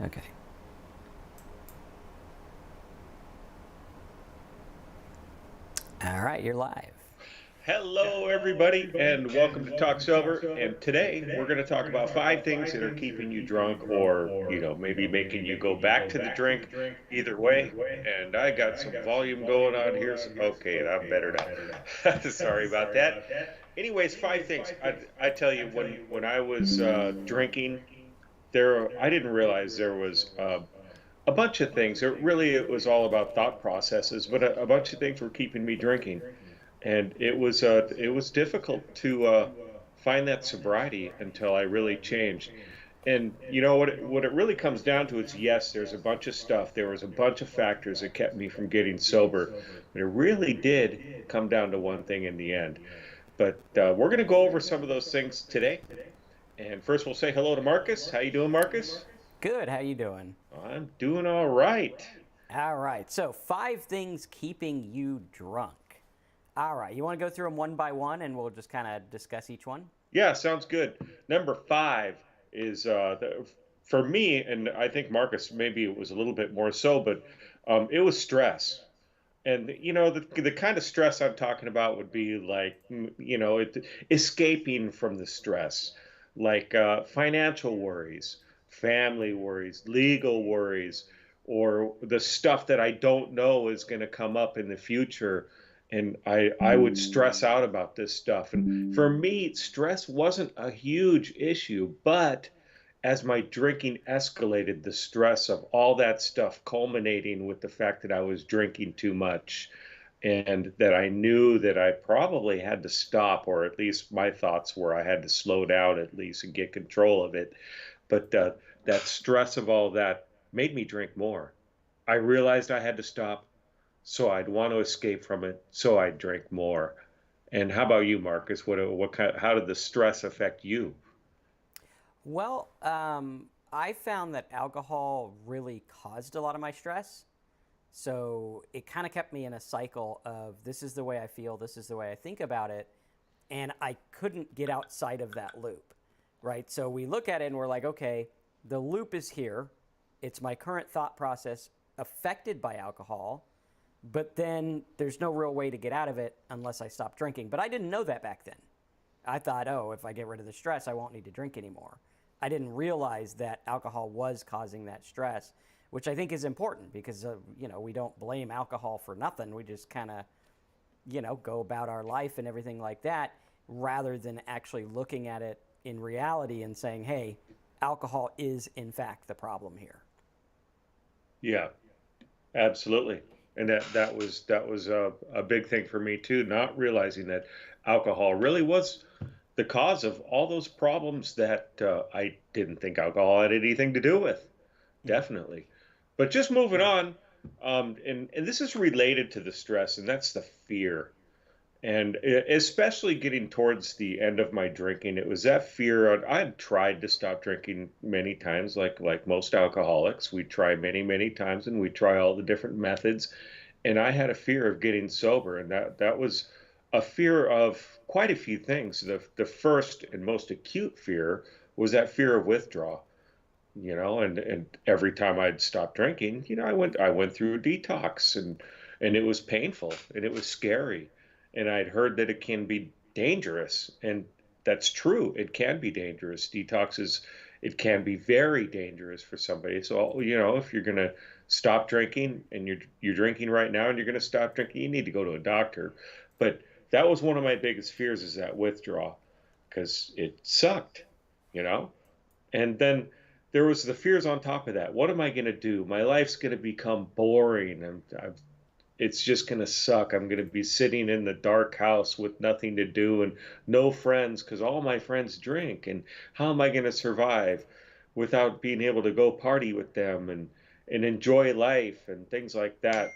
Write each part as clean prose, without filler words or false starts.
Okay. All right, you're live. Hello, everybody, and welcome to Talk Sober. And today we're going to talk about 5 things that are keeping you drunk or, maybe making you go back to the drink. Either way. And I got some volume going on here. Okay, and I'm better now. Sorry about that. Anyways, 5 things. I tell you, when I was drinking, I didn't realize there was a bunch of things. It was all about thought processes, but a bunch of things were keeping me drinking, and it was difficult to find that sobriety until I really changed. And what it really comes down to is, yes, there's a bunch of stuff. There was a bunch of factors that kept me from getting sober, but it really did come down to one thing in the end. But we're going to go over some of those things today. And first, we'll say hello to Marcus. How you doing, Marcus? Good. How you doing? I'm doing all right. All right. So, 5 things keeping you drunk. All right. You want to go through them one by one and we'll just kind of discuss each one? Yeah, sounds good. Number 5 is for me, and I think Marcus maybe it was a little bit more so, but it was stress. And the kind of stress I'm talking about would be like escaping from the stress, like financial worries, family worries, legal worries, or the stuff that I don't know is going to come up in the future. And I would stress out about this stuff. And for me, stress wasn't a huge issue, but as my drinking escalated, the stress of all that stuff culminating with the fact that I was drinking too much and that I knew that I probably had to stop, or at least my thoughts were I had to slow down at least and get control of it. But that stress of all that made me drink more. I realized I had to stop, so I'd want to escape from it, so I'd drink more. And how about you, Marcus? How did the stress affect you? Well, I found that alcohol really caused a lot of my stress. So, it kind of kept me in a cycle of this is the way I feel, this is the way I think about it. And I couldn't get outside of that loop, right? So, we look at it and we're like, okay, the loop is here. It's my current thought process affected by alcohol. But then there's no real way to get out of it unless I stop drinking. But I didn't know that back then. I thought, oh, if I get rid of the stress, I won't need to drink anymore. I didn't realize that alcohol was causing that stress, which I think is important because, we don't blame alcohol for nothing. We just kind of, go about our life and everything like that rather than actually looking at it in reality and saying, hey, alcohol is in fact the problem here. Yeah, absolutely. And that was a big thing for me too, not realizing that alcohol really was the cause of all those problems that I didn't think alcohol had anything to do with. Mm. Definitely. But just moving on, and this is related to the stress, and that's the fear. And especially getting towards the end of my drinking, it was that fear. I had tried to stop drinking many times, like most alcoholics. We try many, many times, and we try all the different methods. And I had a fear of getting sober, and that was a fear of quite a few things. The first and most acute fear was that fear of withdrawal. And every time I'd stop drinking, I went through a detox, and it was painful and it was scary, and I'd heard that it can be dangerous, and that's true. It can be dangerous. It can be very dangerous for somebody. So if you're gonna stop drinking and you're drinking right now and you're gonna stop drinking, you need to go to a doctor. But that was one of my biggest fears, is that withdrawal, because it sucked, you know and then there was the fears on top of that. What am I going to do? My life's going to become boring. It's just going to suck. I'm going to be sitting in the dark house with nothing to do and no friends because all my friends drink. And how am I going to survive without being able to go party with them and enjoy life and things like that?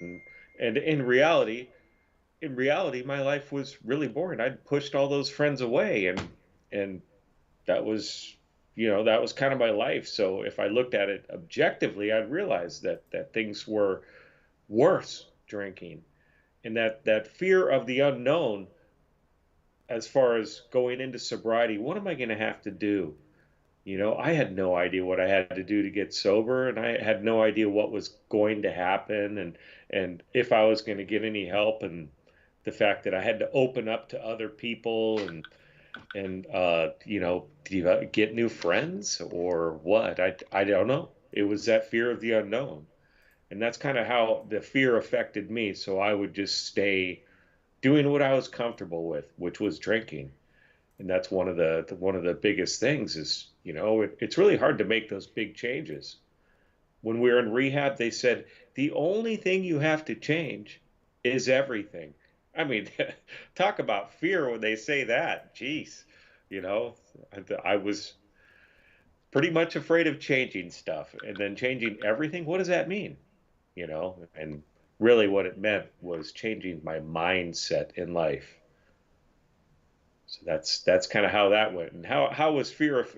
And in reality, my life was really boring. I'd pushed all those friends away, and that was kind of my life. So if I looked at it objectively, I'd realize that things were worse drinking, and that fear of the unknown, as far as going into sobriety. What am I going to have to do? I had no idea what I had to do to get sober, and I had no idea what was going to happen, and if I was going to get any help, and the fact that I had to open up to other people, and do you get new friends or what? I don't know. It was that fear of the unknown, and that's kind of how the fear affected me. So I would just stay doing what I was comfortable with, which was drinking. And that's one of the biggest things is, it's really hard to make those big changes. When we were in rehab, they said the only thing you have to change is everything. I mean, talk about fear when they say that. Jeez, you know, I was pretty much afraid of changing stuff and then changing everything. What does that mean? And really what it meant was changing my mindset in life. So that's kind of how that went. And how was fear of?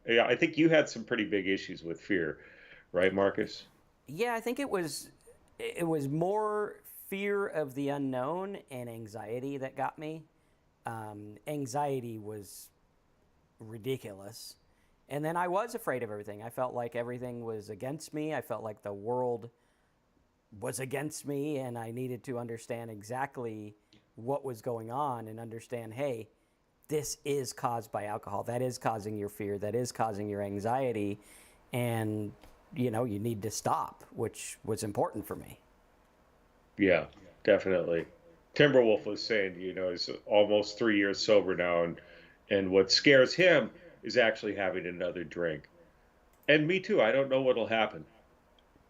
Yeah, I think you had some pretty big issues with fear, right, Marcus? Yeah, I think it was more fear of the unknown and anxiety that got me. Anxiety was ridiculous. And then I was afraid of everything. I felt like everything was against me. I felt like the world was against me, and I needed to understand exactly what was going on and understand, hey, this is caused by alcohol. That is causing your fear. That is causing your anxiety. And, you need to stop, which was important for me. Yeah, definitely. Timberwolf was saying, he's almost 3 years sober now, and what scares him is actually having another drink. And me too. I don't know what'll happen.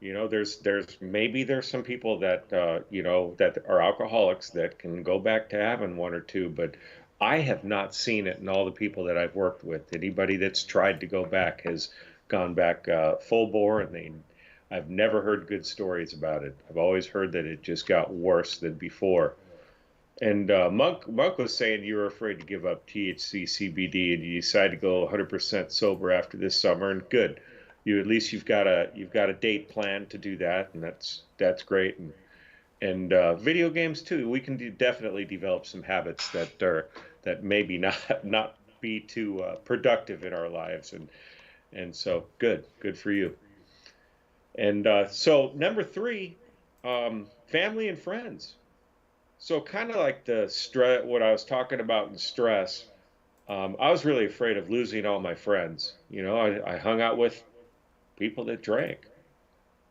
There's some people that that are alcoholics that can go back to having one or two, but I have not seen it in all the people that I've worked with. Anybody that's tried to go back has gone back full bore, and I've never heard good stories about it. I've always heard that it just got worse than before. And Monk was saying you were afraid to give up THC, CBD, and you decided to go 100% sober after this summer. And good, at least you've got a date planned to do that, and that's great. And video games too. We can definitely develop some habits that maybe not be too productive in our lives, and so good for you. And so number three, family and friends. So kind of like the stress, what I was talking about in stress, I was really afraid of losing all my friends. I hung out with people that drank,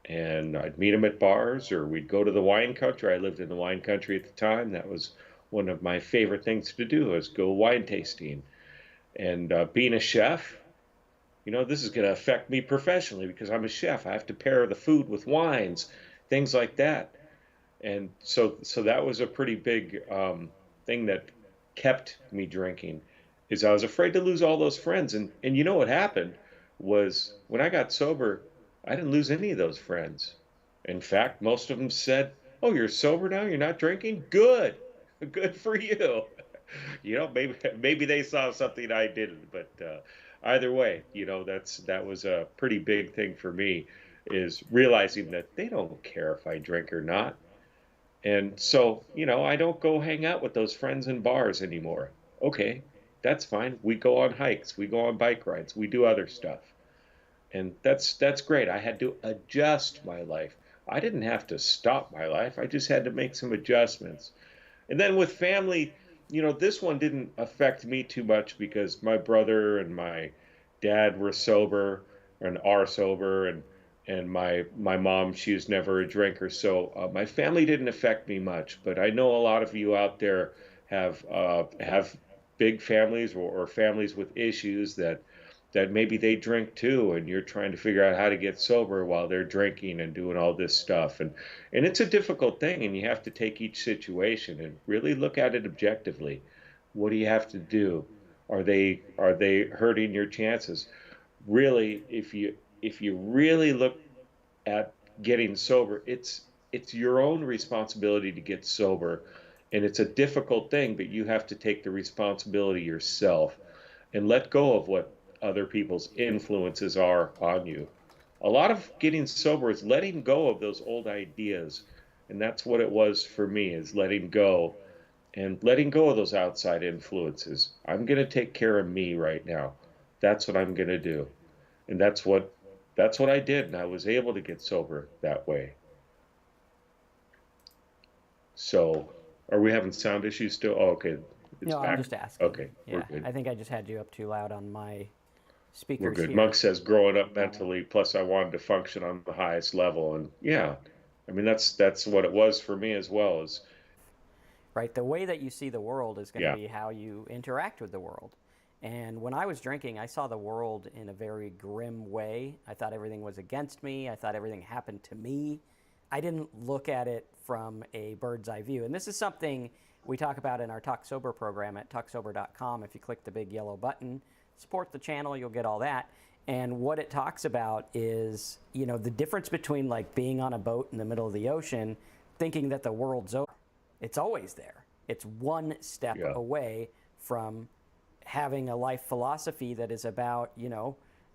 and I'd meet them at bars, or we'd go to the wine country. I lived in the wine country at the time. That was one of my favorite things to do, was go wine tasting. And being a chef, this is going to affect me professionally because I'm a chef. I have to pair the food with wines, things like that. And so that was a pretty big thing that kept me drinking, is I was afraid to lose all those friends. And you know what happened was when I got sober, I didn't lose any of those friends. In fact, most of them said, "Oh, you're sober now? You're not drinking? Good, good for you." Maybe they saw something I didn't, but either way, that was a pretty big thing for me, is realizing that they don't care if I drink or not. And so, I don't go hang out with those friends in bars anymore. Okay, that's fine. We go on hikes, we go on bike rides, we do other stuff. And that's great. I had to adjust my life. I didn't have to stop my life. I just had to make some adjustments. And then with family, this one didn't affect me too much because my brother and my dad were sober and are sober, and my mom, she was never a drinker. So my family didn't affect me much. But I know a lot of you out there have big families, or families with issues that maybe they drink too, and you're trying to figure out how to get sober while they're drinking and doing all this stuff. And it's a difficult thing, and you have to take each situation and really look at it objectively. What do you have to do? Are they hurting your chances? Really, if you really look at getting sober, it's your own responsibility to get sober, and it's a difficult thing, but you have to take the responsibility yourself and let go of what other people's influences are on you. A lot of getting sober is letting go of those old ideas, and that's what it was for me, is letting go of those outside influences. I'm going to take care of me right now. That's what I'm going to do. And that's what I did, and I was able to get sober that way. So, are we having sound issues still? Oh, okay, it's No, I'm back. just asking. Okay, we're Yeah, good. I think I just had you up too loud on my We're speakers good. Monk here. says growing up mentally, plus I wanted to function on the highest level, and yeah, I mean that's what it was for me as well. As Right? The way that you see the world is going to yeah, be how you interact with the world. And when I was drinking, I saw the world in a very grim way. I thought everything was against me. I thought everything happened to me. I didn't look at it from a bird's eye view. And this is something we talk about in our Talk Sober program at talksober.com. If you click the big yellow button, support the channel, you'll get all that. And what it talks about is, the difference between like being on a boat in the middle of the ocean, thinking that the world's over. It's always there. It's one step yeah. away from having a life philosophy that is about,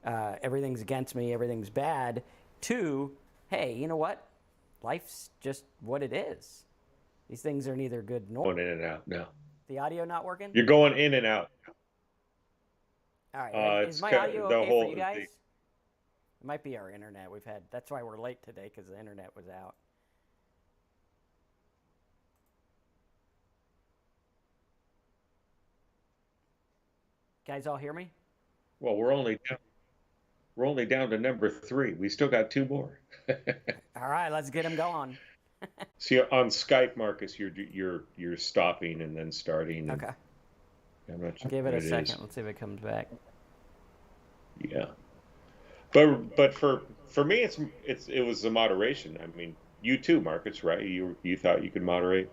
everything's against me, everything's bad, to, hey, you know what? Life's just what it is. These things are neither good nor. Going in and out now. The audio not working? You're going in and out. All right. Is my audio The okay for whole you guys? It might be our internet. That's why we're late today, because the internet was out. Guys all hear me? well, we're only down to number three. We still got two more. All right, let's get them going. See on Skype, Marcus, you're stopping and then starting, and Okay. I'm not sure Give it what a it second. is. Let's see if it comes back. Yeah, but for me, it was the moderation. I mean, you too, Marcus, right? You thought you could moderate.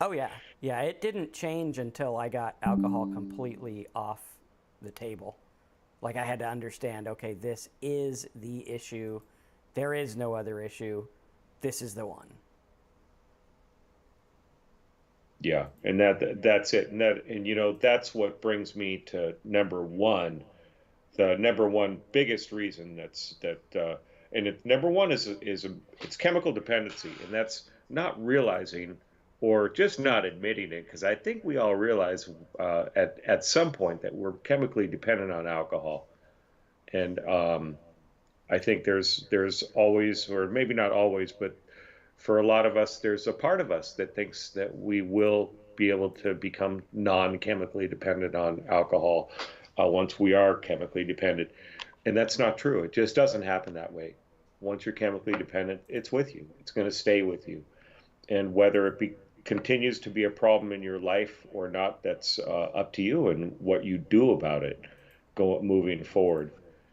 Oh yeah, yeah. It didn't change until I got alcohol completely off the table. Like I had to understand, okay, this is the issue. There is no other issue. This is the one. Yeah, and that's it, and that's what brings me to number one. The number one biggest reason and number one it's chemical dependency, and that's not realizing or just not admitting it, because I think we all realize at some point that we're chemically dependent on alcohol, and I think there's always, or maybe not always, but for a lot of us, there's a part of us that thinks that we will be able to become non-chemically dependent on alcohol once we are chemically dependent. And that's not true. It just doesn't happen that way. Once you're chemically dependent, it's with you. It's going to stay with you. And whether continues to be a problem in your life or not, that's up to you and what you do about it moving forward.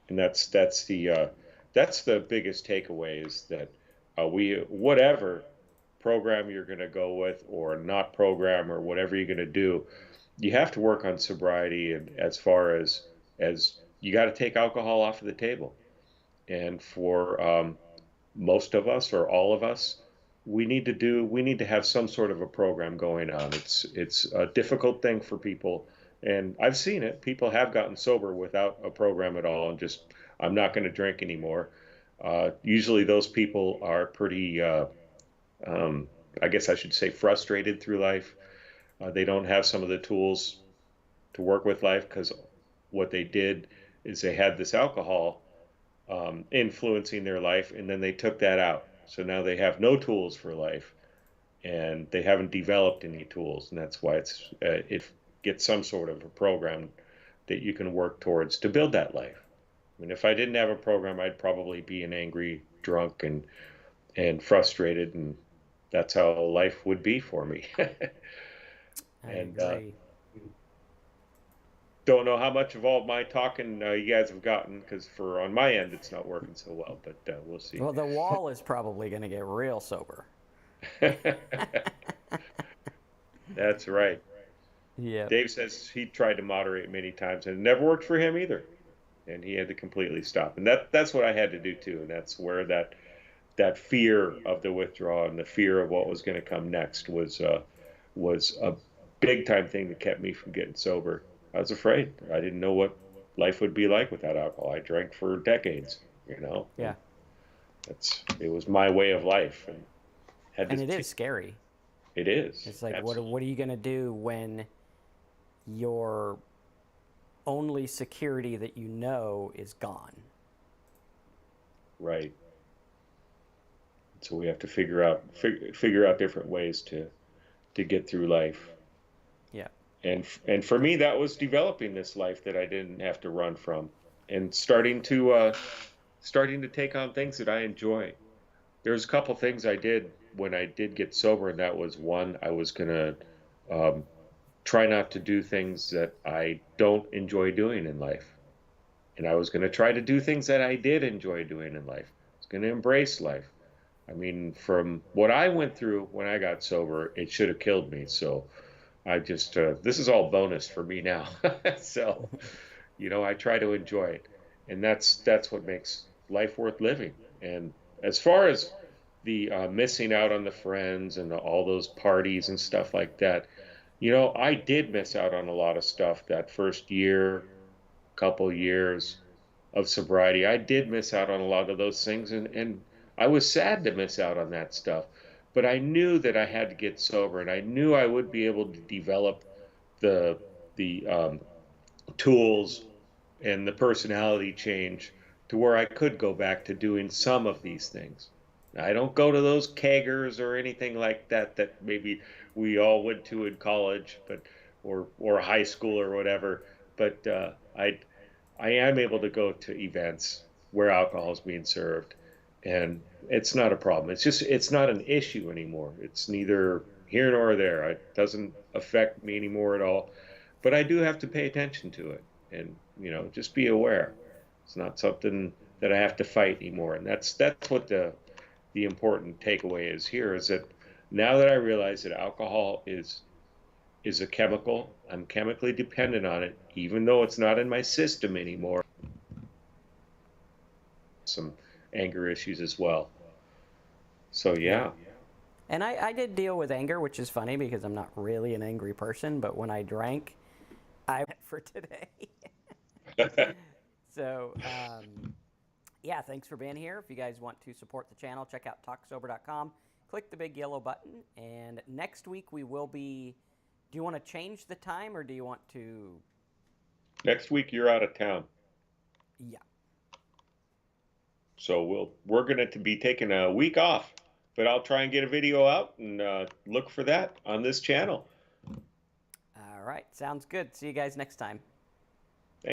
And that's the biggest takeaway, is that we whatever program you're going to go with or not program, or whatever you're going to do, you have to work on sobriety, and as far as you got to take alcohol off of the table. And for most of us, or all of us, we need to have some sort of a program going on. It's a difficult thing for people, and I've seen it. People have gotten sober without a program at all, and just, I'm not going to drink anymore. Usually those people are pretty um, I guess I should say frustrated through life. They don't have some of the tools to work with life, because what they did is they had this alcohol influencing their life, and then they took that out. So now they have no tools for life, and they haven't developed any tools, and that's why it gets some sort of a program that you can work towards to build that life. I mean, if I didn't have a program, I'd probably be an angry drunk and frustrated, and that's how life would be for me. I and agree. don't know how much of all my talking you guys have gotten, because for on my end it's not working so well, but we'll see. Well, the wall is probably going to get real sober. That's right. Yeah. Dave says he tried to moderate many times and it never worked for him either, and he had to completely stop. And that's what I had to do too, and that's where that fear of the withdrawal and the fear of what was going to come next was a big time thing that kept me from getting sober. I was afraid. I didn't know what life would be like without alcohol. I drank for decades, Yeah. it was my way of life, and And it is scary. It is. It's like, Absolutely. what are you going to do when you're only security that you know is gone. Right. So we have to figure out different ways to get through life. Yeah. And for me, that was developing this life that I didn't have to run from, and starting to take on things that I enjoy. There's a couple things I did when I did get sober, and that was one, I was gonna um, try not to do things that I don't enjoy doing in life, and I was gonna try to do things that I did enjoy doing in life. I was gonna embrace life. I mean, from what I went through when I got sober, it should have killed me. So I just, this is all bonus for me now. So, I try to enjoy it. And that's what makes life worth living. And as far as the missing out on the friends and all those parties and stuff like that, I did miss out on a lot of stuff that first year, couple years of sobriety. I did miss out on a lot of those things, and I was sad to miss out on that stuff. But I knew that I had to get sober, and I knew I would be able to develop the the tools and the personality change to where I could go back to doing some of these things. I don't go to those keggers or anything like that that maybe we all went to in college, but or high school or whatever. But I am able to go to events where alcohol is being served, and it's not a problem. It's not an issue anymore. It's neither here nor there. It doesn't affect me anymore at all. But I do have to pay attention to it, and just be aware. It's not something that I have to fight anymore, and that's what the important takeaway is here. Is that now that I realize that alcohol is a chemical. I'm chemically dependent on it, even though it's not in my system anymore. Some anger issues as well. So Yeah. yeah. And I did deal with anger, which is funny because I'm not really an angry person, but when I drank, I went for today. So, yeah, thanks for being here. If you guys want to support the channel, check out talksober.com. Click the big yellow button. And next week we will be. Do you want to change the time or do you want to? Next week you're out of town, Yeah. so we're going to be taking a week off, but I'll try and get a video out and look for that on this channel. All right. Sounds good. See you guys next time.